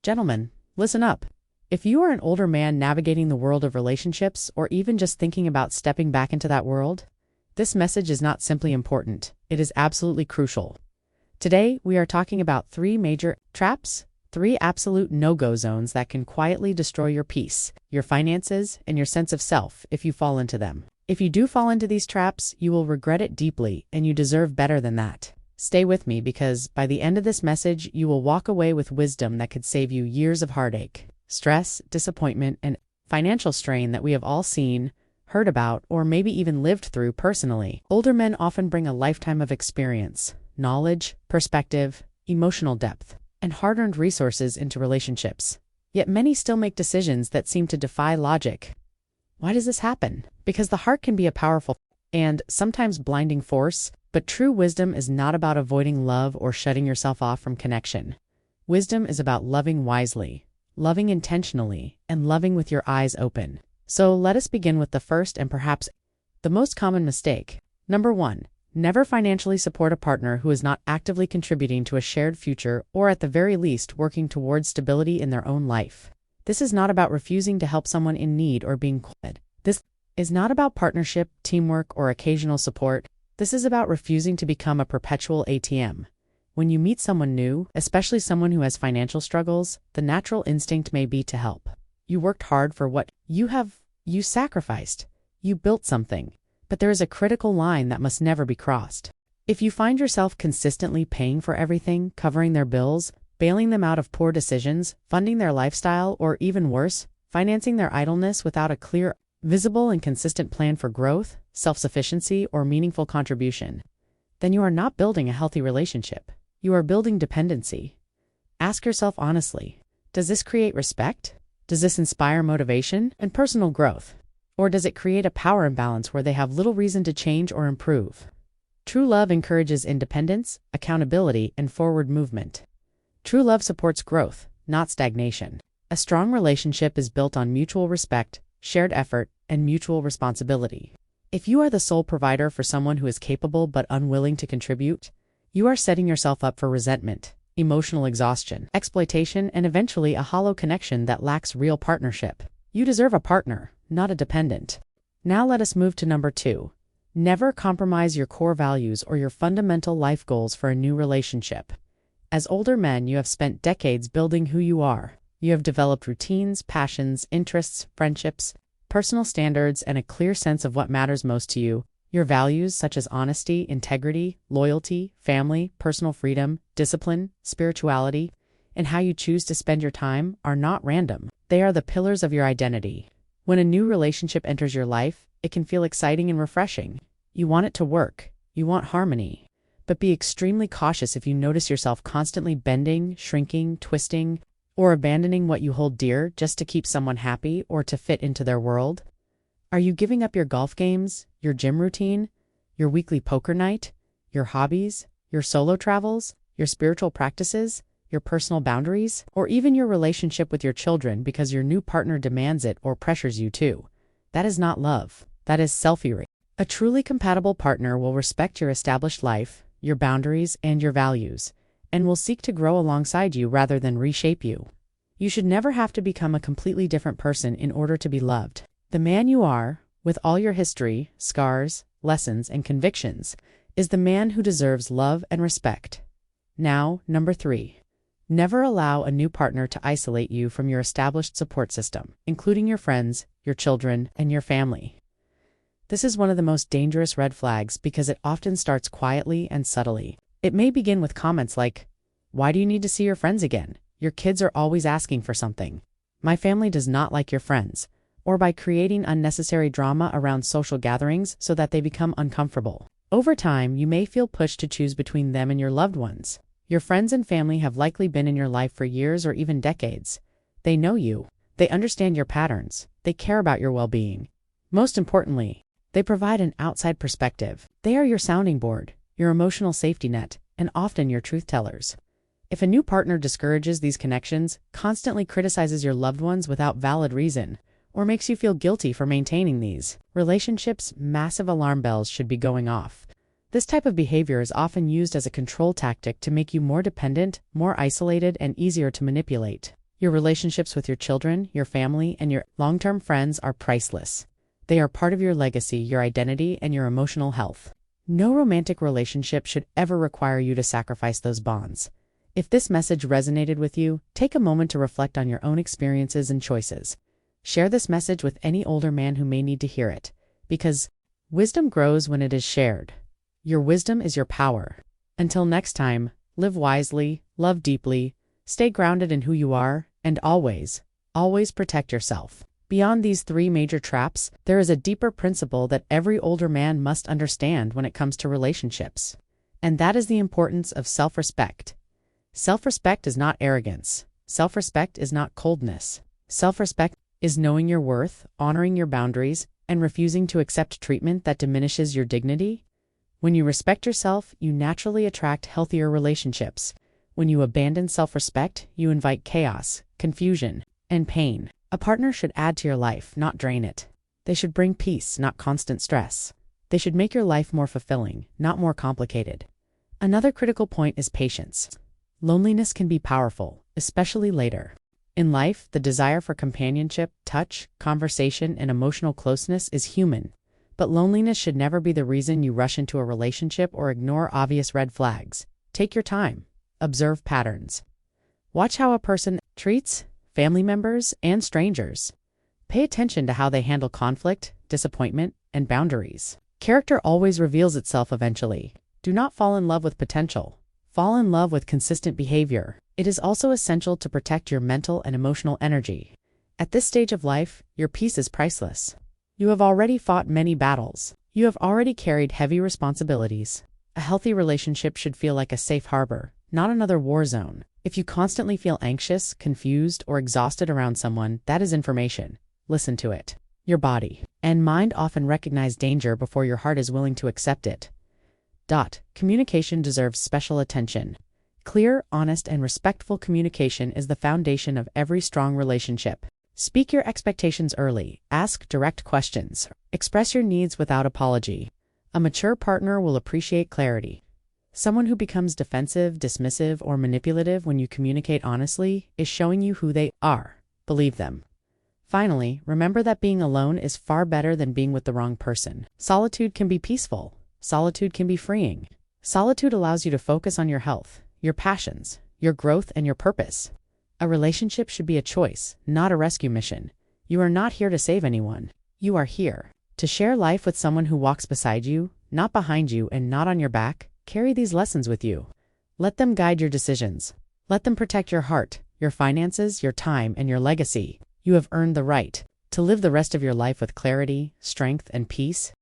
Gentlemen, listen up. If you are an older man navigating the world of relationships or even just thinking about stepping back into that world, this message is not simply important, it is absolutely crucial. Today, we are talking about 3 major traps, 3 absolute no-go zones that can quietly destroy your peace, your finances, and your sense of self if you fall into them. If you do fall into these traps, you will regret it deeply, and you deserve better than that. Stay with me because by the end of this message, you will walk away with wisdom that could save you years of heartache, stress, disappointment, and financial strain that we have all seen, heard about, or maybe even lived through personally. Older men often bring a lifetime of experience, knowledge, perspective, emotional depth, and hard-earned resources into relationships. Yet many still make decisions that seem to defy logic. Why does this happen? Because the heart can be a powerful and sometimes blinding force, but true wisdom is not about avoiding love or shutting yourself off from connection. Wisdom is about loving wisely, loving intentionally, and loving with your eyes open. So let us begin with the first and perhaps the most common mistake. Number 1. Never financially support a partner who is not actively contributing to a shared future or at the very least working towards stability in their own life. This is not about refusing to help someone in need or being cold. This is not about partnership, teamwork, or occasional support. This is about refusing to become a perpetual ATM. When you meet someone new, especially someone who has financial struggles, the natural instinct may be to help. You worked hard for what you sacrificed. You built something. But there is a critical line that must never be crossed. If you find yourself consistently paying for everything, covering their bills, bailing them out of poor decisions, funding their lifestyle, or even worse, financing their idleness without a clear, visible, and consistent plan for growth, self-sufficiency, or meaningful contribution, then you are not building a healthy relationship. You are building dependency. Ask yourself honestly, does this create respect? Does this inspire motivation and personal growth? Or does it create a power imbalance where they have little reason to change or improve? True love encourages independence, accountability, and forward movement. True love supports growth, not stagnation. A strong relationship is built on mutual respect, shared effort, and mutual responsibility. If you are the sole provider for someone who is capable but unwilling to contribute, you are setting yourself up for resentment, emotional exhaustion, exploitation, and eventually a hollow connection that lacks real partnership. You deserve a partner, not a dependent. Now let us move to number 2. Never compromise your core values or your fundamental life goals for a new relationship. As older men, you have spent decades building who you are. You have developed routines, passions, interests, friendships, personal standards, and a clear sense of what matters most to you. Your values, such as honesty, integrity, loyalty, family, personal freedom, discipline, spirituality, and how you choose to spend your time, are not random. They are the pillars of your identity. When a new relationship enters your life, it can feel exciting and refreshing. You want it to work. You want harmony. But be extremely cautious if you notice yourself constantly bending, shrinking, twisting, or abandoning what you hold dear just to keep someone happy or to fit into their world. Are you giving up your golf games, your gym routine, your weekly poker night, your hobbies, your solo travels, your spiritual practices, your personal boundaries, or even your relationship with your children because your new partner demands it or pressures you to? That is not love. That is self-erasure. A truly compatible partner will respect your established life, your boundaries, and your values, and will seek to grow alongside you rather than reshape you. You should never have to become a completely different person in order to be loved. The man you are, with all your history, scars, lessons, and convictions, is the man who deserves love and respect. Now, number 3. Never allow a new partner to isolate you from your established support system, including your friends, your children, and your family. This is one of the most dangerous red flags because it often starts quietly and subtly. It may begin with comments like, "Why do you need to see your friends again? Your kids are always asking for something. My family does not like your friends." Or by creating unnecessary drama around social gatherings so that they become uncomfortable. Over time, you may feel pushed to choose between them and your loved ones. Your friends and family have likely been in your life for years or even decades. They know you. They understand your patterns. They care about your well-being. Most importantly, they provide an outside perspective. They are your sounding board, your emotional safety net, and often your truth tellers. If a new partner discourages these connections, constantly criticizes your loved ones without valid reason, or makes you feel guilty for maintaining these relationships, massive alarm bells should be going off. This type of behavior is often used as a control tactic to make you more dependent, more isolated, and easier to manipulate. Your relationships with your children, your family, and your long-term friends are priceless. They are part of your legacy, your identity, and your emotional health. No romantic relationship should ever require you to sacrifice those bonds. If this message resonated with you, take a moment to reflect on your own experiences and choices. Share this message with any older man who may need to hear it, because wisdom grows when it is shared. Your wisdom is your power. Until next time, live wisely, love deeply, stay grounded in who you are, and always, always protect yourself. Beyond these three major traps, there is a deeper principle that every older man must understand when it comes to relationships. And that is the importance of self-respect. Self-respect is not arrogance. Self-respect is not coldness. Self-respect is knowing your worth, honoring your boundaries, and refusing to accept treatment that diminishes your dignity. When you respect yourself, you naturally attract healthier relationships. When you abandon self-respect, you invite chaos, confusion, and pain. A partner should add to your life, not drain it. They should bring peace, not constant stress. They should make your life more fulfilling, not more complicated. Another critical point is patience. Loneliness can be powerful, especially later. In life, the desire for companionship, touch, conversation, and emotional closeness is human, but loneliness should never be the reason you rush into a relationship or ignore obvious red flags. Take your time. Observe patterns. Watch how a person treats family members and strangers. Pay attention to how they handle conflict, disappointment, and boundaries. Character always reveals itself eventually. Do not fall in love with potential. Fall in love with consistent behavior. It is also essential to protect your mental and emotional energy. At this stage of life, your peace is priceless. You have already fought many battles. You have already carried heavy responsibilities. A healthy relationship should feel like a safe harbor, not another war zone. If you constantly feel anxious, confused, or exhausted around someone, that is information. Listen to it. Your body and mind often recognize danger before your heart is willing to accept it. Communication deserves special attention. Clear, honest, and respectful communication is the foundation of every strong relationship. Speak your expectations early. Ask direct questions. Express your needs without apology. A mature partner will appreciate clarity. Someone who becomes defensive, dismissive, or manipulative when you communicate honestly is showing you who they are. Believe them. Finally, remember that being alone is far better than being with the wrong person. Solitude can be peaceful. Solitude can be freeing. Solitude allows you to focus on your health, your passions, your growth, and your purpose. A relationship should be a choice, not a rescue mission. You are not here to save anyone. You are here to share life with someone who walks beside you, not behind you, and not on your back. Carry these lessons with you. Let them guide your decisions. Let them protect your heart, your finances, your time, and your legacy. You have earned the right to live the rest of your life with clarity, strength, and peace.